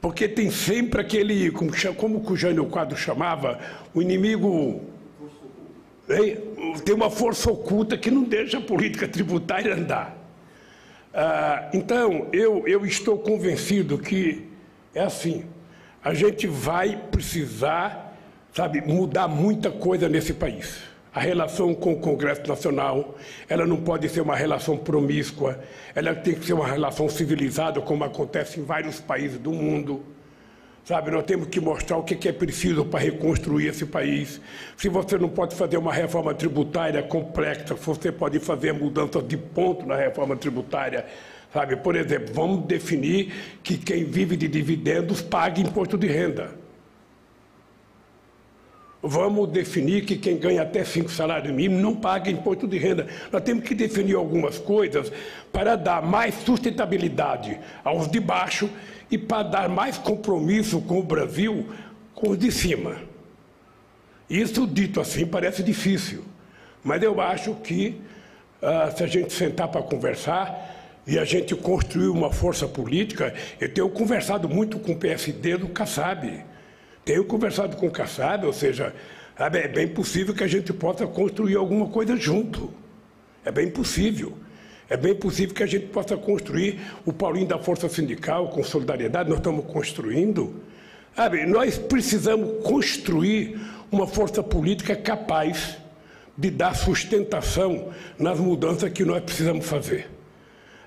Porque tem sempre aquele, como o Jânio Quadros chamava, o inimigo, tem uma força oculta que não deixa a política tributária andar. Então, eu estou convencido que é assim, a gente vai precisar, sabe, mudar muita coisa nesse país. A relação com o Congresso Nacional, ela não pode ser uma relação promíscua, ela tem que ser uma relação civilizada, como acontece em vários países do mundo. Sabe, nós temos que mostrar o que é preciso para reconstruir esse país. Se você não pode fazer uma reforma tributária complexa, você pode fazer mudanças de ponto na reforma tributária. Sabe, por exemplo, vamos definir que quem vive de dividendos pague imposto de renda. Vamos definir que quem ganha até 5 salários mínimos não paga imposto de renda. Nós temos que definir algumas coisas para dar mais sustentabilidade aos de baixo e para dar mais compromisso com o Brasil, com os de cima. Isso, dito assim, parece difícil, mas eu acho que se a gente sentar para conversar e a gente construir uma força política, eu tenho conversado muito com o PSD do Kassab. Tenho conversado com o Kassab, ou seja, é bem possível que a gente possa construir alguma coisa junto. É bem possível. É bem possível que a gente possa construir o Paulinho da Força Sindical com solidariedade, nós estamos construindo. Nós precisamos construir uma força política capaz de dar sustentação nas mudanças que nós precisamos fazer.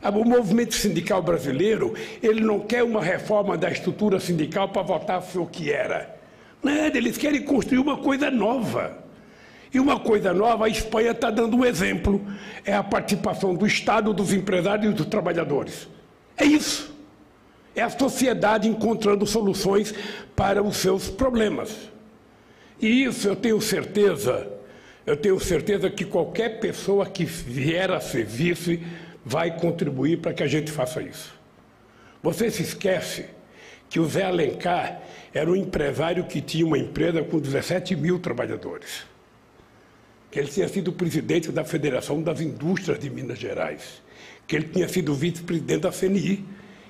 O movimento sindical brasileiro, ele não quer uma reforma da estrutura sindical para voltar a ser o que era. Nada, eles querem construir uma coisa nova. E uma coisa nova, a Espanha está dando um exemplo. É a participação do Estado, dos empresários e dos trabalhadores. É isso. É a sociedade encontrando soluções para os seus problemas. E isso eu tenho certeza que qualquer pessoa que vier a ser vice vai contribuir para que a gente faça isso. Você se esquece que o Zé Alencar era um empresário que tinha uma empresa com 17 mil trabalhadores. Que ele tinha sido presidente da Federação das Indústrias de Minas Gerais. Que ele tinha sido vice-presidente da CNI.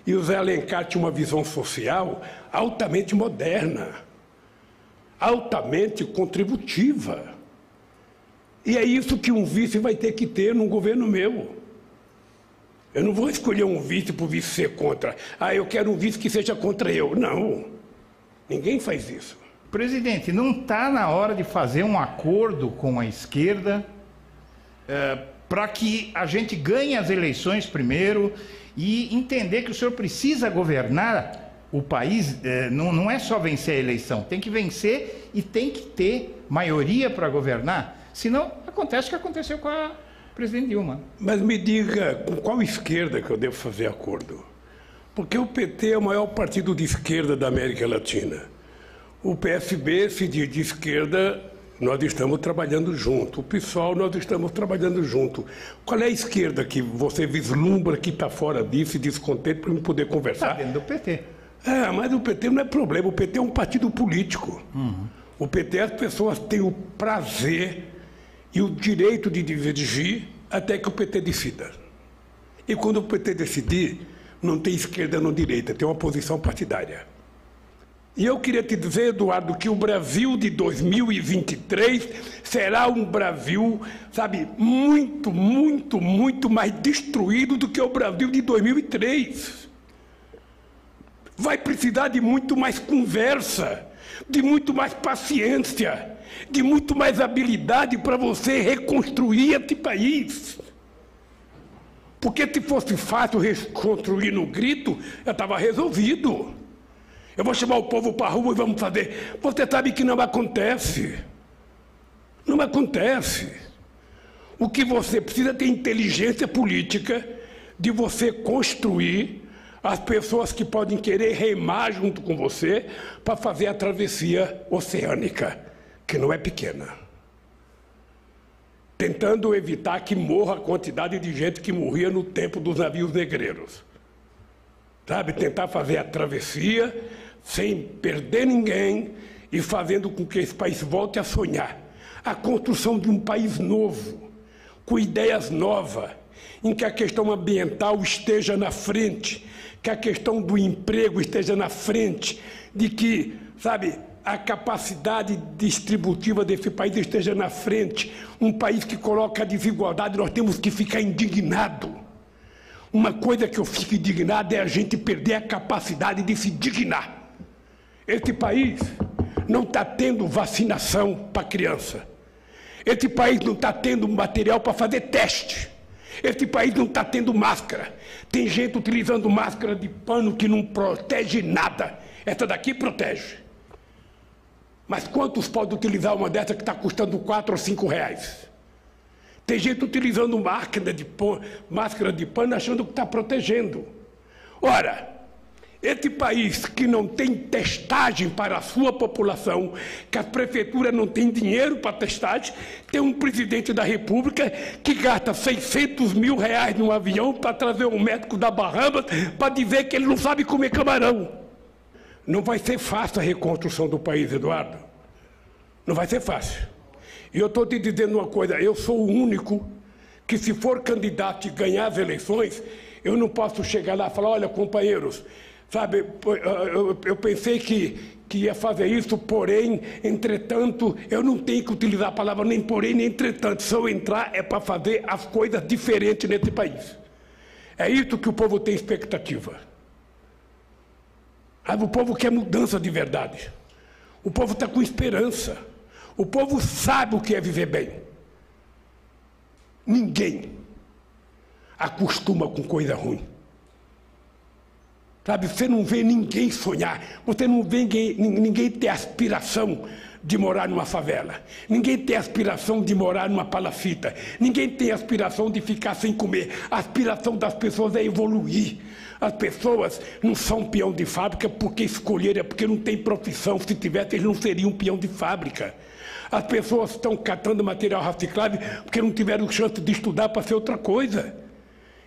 E o Zé Alencar tinha uma visão social altamente moderna, altamente contributiva. E é isso que um vice vai ter que ter num governo meu. Eu não vou escolher um vice para o vice ser contra. Ah, eu quero um vice que seja contra eu. Não. Ninguém faz isso. Presidente, não está na hora de fazer um acordo com a esquerda para que a gente ganhe as eleições primeiro e entender que o senhor precisa governar o país, não é só vencer a eleição, tem que vencer e tem que ter maioria para governar, senão acontece o que aconteceu com a presidente Dilma. Mas me diga, com qual esquerda que eu devo fazer acordo? Porque o PT é o maior partido de esquerda da América Latina. O PSB se diz de esquerda, nós estamos trabalhando junto. O PSOL, nós estamos trabalhando junto. Qual é a esquerda que você vislumbra que está fora disso e descontente para não poder conversar? Está dentro do PT. Mas o PT não é problema. O PT é um partido político. O PT, as pessoas têm o prazer e o direito de dirigir até que o PT decida. E quando o PT decidir, não tem esquerda nem direita, tem uma posição partidária. E eu queria te dizer, Eduardo, que o Brasil de 2023 será um Brasil, sabe, muito, muito, muito mais destruído do que o Brasil de 2003. Vai precisar de muito mais conversa, de muito mais paciência, de muito mais habilidade para você reconstruir esse país. Porque se fosse fácil reconstruir no grito, já estava resolvido. Eu vou chamar o povo para a rua e vamos fazer. Você sabe que não acontece. Não acontece. O que você precisa é ter inteligência política de você construir as pessoas que podem querer remar junto com você para fazer a travessia oceânica, que não é pequena. Tentando evitar que morra a quantidade de gente que morria no tempo dos navios negreiros. Sabe, tentar fazer a travessia sem perder ninguém e fazendo com que esse país volte a sonhar. A construção de um país novo, com ideias novas, em que a questão ambiental esteja na frente, que a questão do emprego esteja na frente, de que, sabe, a capacidade distributiva desse país esteja na frente. Um país que coloca a desigualdade, nós temos que ficar indignados. Uma coisa que eu fico indignado é a gente perder a capacidade de se dignar. Esse país não está tendo vacinação para criança. Esse país não está tendo material para fazer teste. Esse país não está tendo máscara. Tem gente utilizando máscara de pano que não protege nada. Essa daqui protege. Mas quantos podem utilizar uma dessa que está custando 4 ou 5 reais? Tem gente utilizando máscara de pano achando que está protegendo. Ora, esse país que não tem testagem para a sua população, que a prefeitura não tem dinheiro para testagem, tem um presidente da República que gasta 600 mil reais num avião para trazer um médico da Bahamas para dizer que ele não sabe comer camarão. Não vai ser fácil a reconstrução do país, Eduardo. Não vai ser fácil. E eu estou te dizendo uma coisa, eu sou o único que, se for candidato e ganhar as eleições, eu não posso chegar lá e falar, olha, companheiros, sabe, eu pensei que ia fazer isso, porém, entretanto, eu não tenho que utilizar a palavra nem porém, nem entretanto. Se eu entrar, é para fazer as coisas diferentes nesse país. É isso que o povo tem expectativa. O povo quer mudança de verdade. O povo está com esperança. O povo sabe o que é viver bem. Ninguém acostuma com coisa ruim. Sabe, você não vê ninguém sonhar, você não vê ninguém ter aspiração de morar numa favela. Ninguém tem aspiração de morar numa palafita. Ninguém tem aspiração de ficar sem comer. A aspiração das pessoas é evoluir. As pessoas não são peão de fábrica porque escolheram, é porque não tem profissão. Se tivesse, eles não seriam peão de fábrica. As pessoas estão catando material reciclável porque não tiveram chance de estudar para ser outra coisa.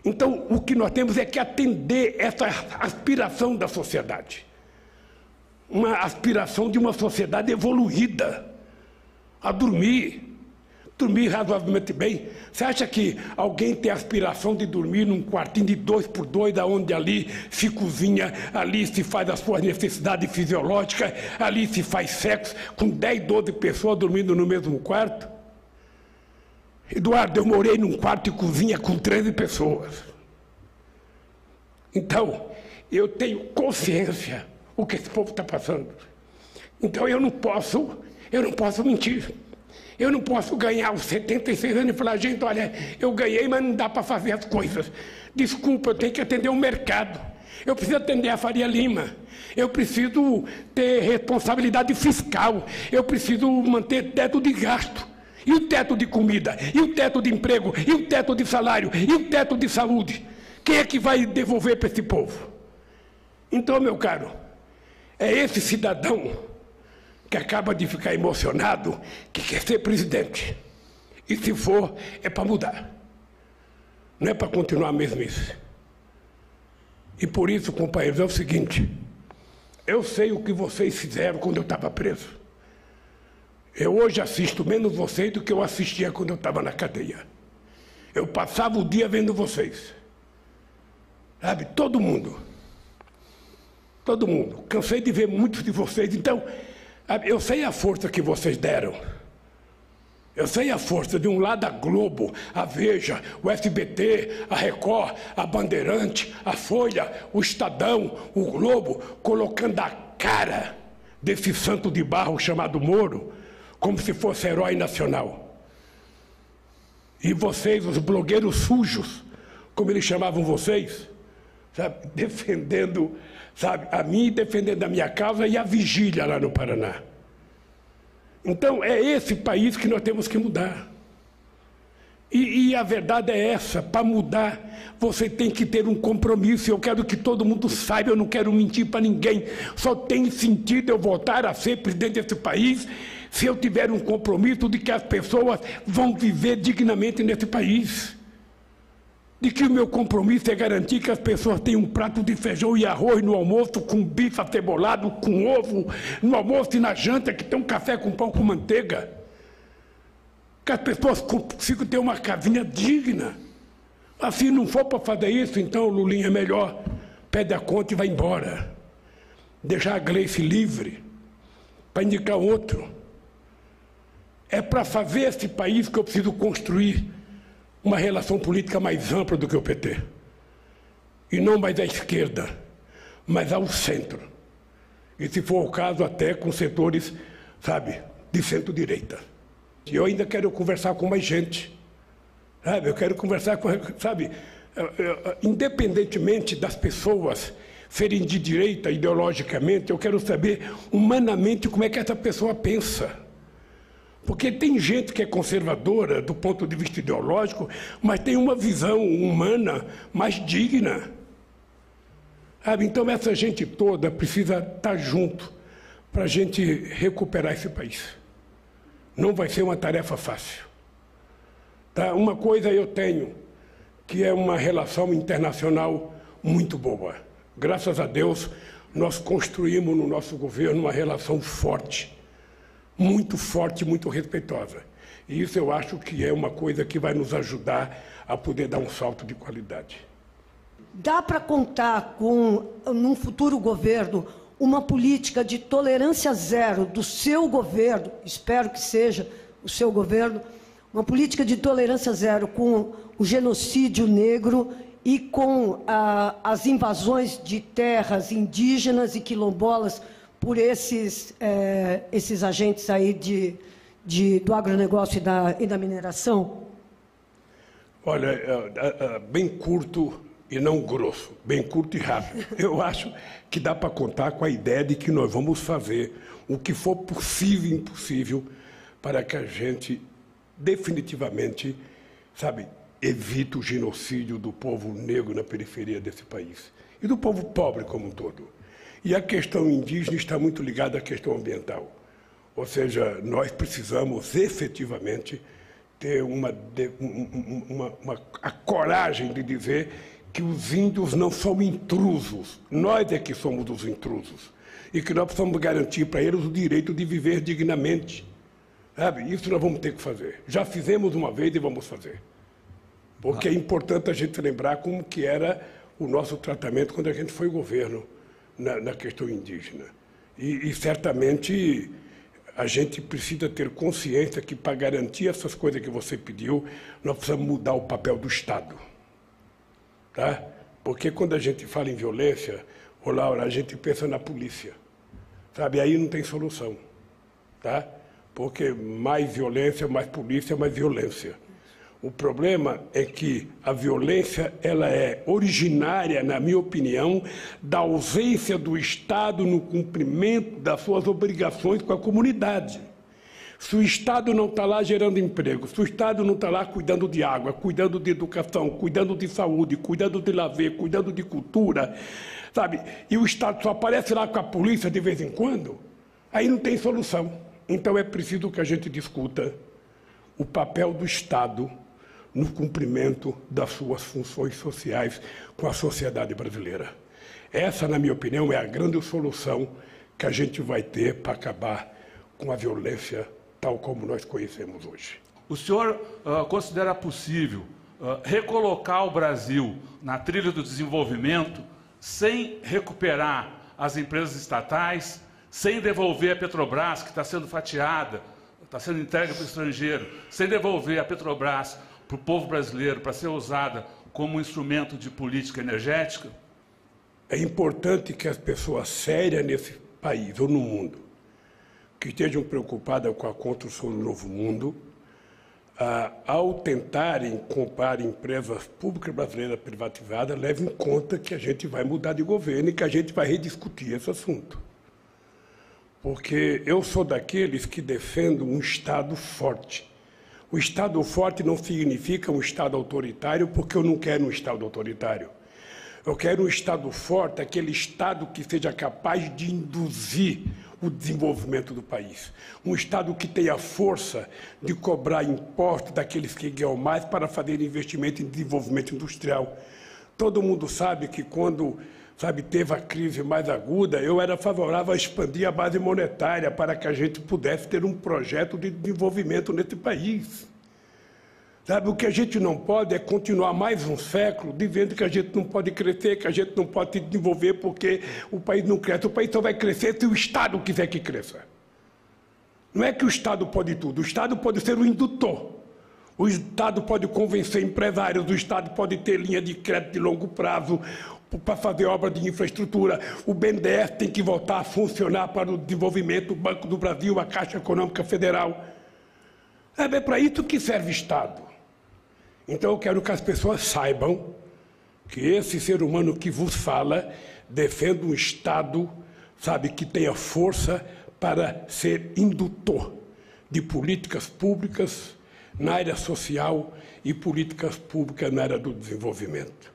Então, o que nós temos é que atender essa aspiração da sociedade. uma aspiração de uma sociedade evoluída a dormir razoavelmente bem. Você acha que alguém tem a aspiração de dormir num quartinho de 2x2, onde ali se cozinha, ali se faz as suas necessidades fisiológicas, ali se faz sexo, com 10, 12 pessoas dormindo no mesmo quarto? Eduardo, eu morei num quarto de cozinha com 13 pessoas. Então, eu tenho consciência o que esse povo está passando. Então, eu não posso mentir. Eu não posso ganhar os 76 anos e falar, gente, olha, eu ganhei, mas não dá para fazer as coisas. Desculpa, eu tenho que atender o mercado. Eu preciso atender a Faria Lima. Eu preciso ter responsabilidade fiscal. Eu preciso manter teto de gasto. E o teto de comida? E o teto de emprego? E o teto de salário? E o teto de saúde? Quem é que vai devolver para esse povo? Então, meu caro, é esse cidadão que acaba de ficar emocionado, que quer ser presidente. E se for, é para mudar. Não é para continuar a mesmice. E por isso, companheiros, é o seguinte, eu sei o que vocês fizeram quando eu estava preso. Eu hoje assisto menos vocês do que eu assistia quando eu estava na cadeia. Eu passava o dia vendo vocês. Sabe, todo mundo. Todo mundo. Cansei de ver muitos de vocês, então... Eu sei a força que vocês deram. Eu sei a força de um lado a Globo, a Veja, o SBT, a Record, a Bandeirante, a Folha, o Estadão, o Globo, colocando a cara desse santo de barro chamado Moro, como se fosse herói nacional. E vocês, os blogueiros sujos, como eles chamavam vocês, sabe, defendendo... sabe, a mim defendendo a minha causa e a vigília lá no Paraná. Então, é esse país que nós temos que mudar. E a verdade é essa, para mudar, você tem que ter um compromisso. Eu quero que todo mundo saiba, eu não quero mentir para ninguém. Só tem sentido eu voltar a ser presidente desse país se eu tiver um compromisso de que as pessoas vão viver dignamente nesse país. De que o meu compromisso é garantir que as pessoas tenham um prato de feijão e arroz no almoço, com bife acebolado, com ovo, no almoço e na janta, que tem um café com pão com manteiga. Que as pessoas consigam ter uma casinha digna. Assim, não for para fazer isso, então, Lulinha, é melhor pede a conta e vai embora. Deixar a Gleice livre, para indicar outro. É para fazer esse país que eu preciso construir uma relação política mais ampla do que o PT. E não mais à esquerda, mas ao centro. E, se for o caso, até com setores, sabe, de centro-direita. E eu ainda quero conversar com mais gente. Sabe, eu quero conversar com, sabe, independentemente das pessoas serem de direita ideologicamente, eu quero saber humanamente como é que essa pessoa pensa. Porque tem gente que é conservadora do ponto de vista ideológico, mas tem uma visão humana mais digna. Sabe? Então, essa gente toda precisa estar junto para a gente recuperar esse país. Não vai ser uma tarefa fácil. Tá? Uma coisa eu tenho, que é uma relação internacional muito boa. Graças a Deus, nós construímos no nosso governo uma relação forte, muito respeitosa. E isso eu acho que é uma coisa que vai nos ajudar a poder dar um salto de qualidade. Dá para contar com, num futuro governo, uma política de tolerância zero do seu governo, espero que seja o seu governo, uma política de tolerância zero com o genocídio negro e com as invasões de terras indígenas e quilombolas por esses agentes aí do agronegócio e da mineração? Olha, bem curto e não grosso, bem curto e rápido. Eu acho que dá para contar com a ideia de que nós vamos fazer o que for possível e impossível para que a gente definitivamente, sabe, evite o genocídio do povo negro na periferia desse país e do povo pobre como um todo. E a questão indígena está muito ligada à questão ambiental. Ou seja, nós precisamos efetivamente ter a coragem de dizer que os índios não são intrusos. Nós é que somos os intrusos. e que nós precisamos garantir para eles o direito de viver dignamente. Sabe? Isso nós vamos ter que fazer. Já fizemos uma vez e vamos fazer. Porque é importante a gente lembrar como que era o nosso tratamento quando a gente foi governo na questão indígena. E certamente a gente precisa ter consciência que para garantir essas coisas que você pediu, nós precisamos mudar o papel do Estado. Tá? Porque quando a gente fala em violência, ô Laura, a gente pensa na polícia. Sabe? Aí não tem solução. Tá? Porque mais violência, mais polícia, mais violência. O problema é que a violência ela é originária, na minha opinião, da ausência do Estado no cumprimento das suas obrigações com a comunidade. Se o Estado não está lá gerando emprego, se o Estado não está lá cuidando de água, cuidando de educação, cuidando de saúde, cuidando de lazer, cuidando de cultura, sabe? E o Estado só aparece lá com a polícia de vez em quando, aí não tem solução. Então é preciso que a gente discuta o papel do Estado no cumprimento das suas funções sociais com a sociedade brasileira. Essa, na minha opinião, é a grande solução que a gente vai ter para acabar com a violência tal como nós conhecemos hoje. O senhor considera possível recolocar o Brasil na trilha do desenvolvimento sem recuperar as empresas estatais, sem devolver a Petrobras, que está sendo fatiada, está sendo entregue para o estrangeiro, sem devolver a Petrobras para o povo brasileiro, para ser usada como um instrumento de política energética? É importante que as pessoas sérias nesse país ou no mundo, que estejam preocupadas com a construção do novo mundo, ao tentarem comprar empresas públicas brasileiras privatizadas, levem em conta que a gente vai mudar de governo e que a gente vai rediscutir esse assunto. Porque eu sou daqueles que defendo um Estado forte. O Estado forte não significa um Estado autoritário, porque eu não quero um Estado autoritário. Eu quero um Estado forte, aquele Estado que seja capaz de induzir o desenvolvimento do país. Um Estado que tenha força de cobrar impostos daqueles que ganham mais para fazer investimento em desenvolvimento industrial. Todo mundo sabe que quando teve a crise mais aguda, eu era favorável a expandir a base monetária para que a gente pudesse ter um projeto de desenvolvimento nesse país. Sabe, o que a gente não pode é continuar mais um século dizendo que a gente não pode crescer, que a gente não pode se desenvolver porque o país não cresce. O país só vai crescer se o Estado quiser que cresça. Não é que o Estado pode tudo, o Estado pode ser o indutor. O Estado pode convencer empresários, o Estado pode ter linha de crédito de longo prazo para fazer obra de infraestrutura. O BNDES tem que voltar a funcionar para o desenvolvimento, o Banco do Brasil, a Caixa Econômica Federal. É para isso que serve o Estado. Então eu quero que as pessoas saibam que esse ser humano que vos fala defende um Estado, que tenha força para ser indutor de políticas públicas na área social e políticas públicas na área do desenvolvimento.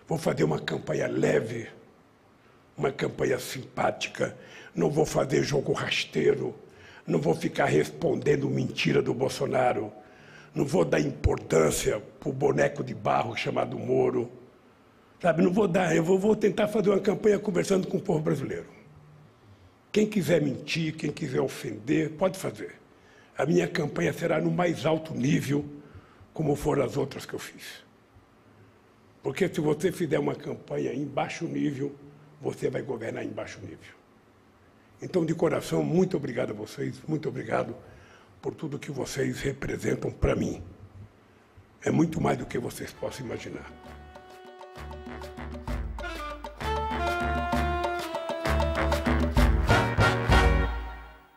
Vou fazer uma campanha leve, uma campanha simpática, não vou fazer jogo rasteiro, não vou ficar respondendo mentira do Bolsonaro, não vou dar importância para o boneco de barro chamado Moro. Não vou dar, eu vou tentar fazer uma campanha conversando com o povo brasileiro. Quem quiser mentir, quem quiser ofender, pode fazer. A minha campanha será no mais alto nível, como foram as outras que eu fiz. Porque se você fizer uma campanha em baixo nível, você vai governar em baixo nível. Então, de coração, muito obrigado a vocês, muito obrigado por tudo que vocês representam para mim. É muito mais do que vocês possam imaginar.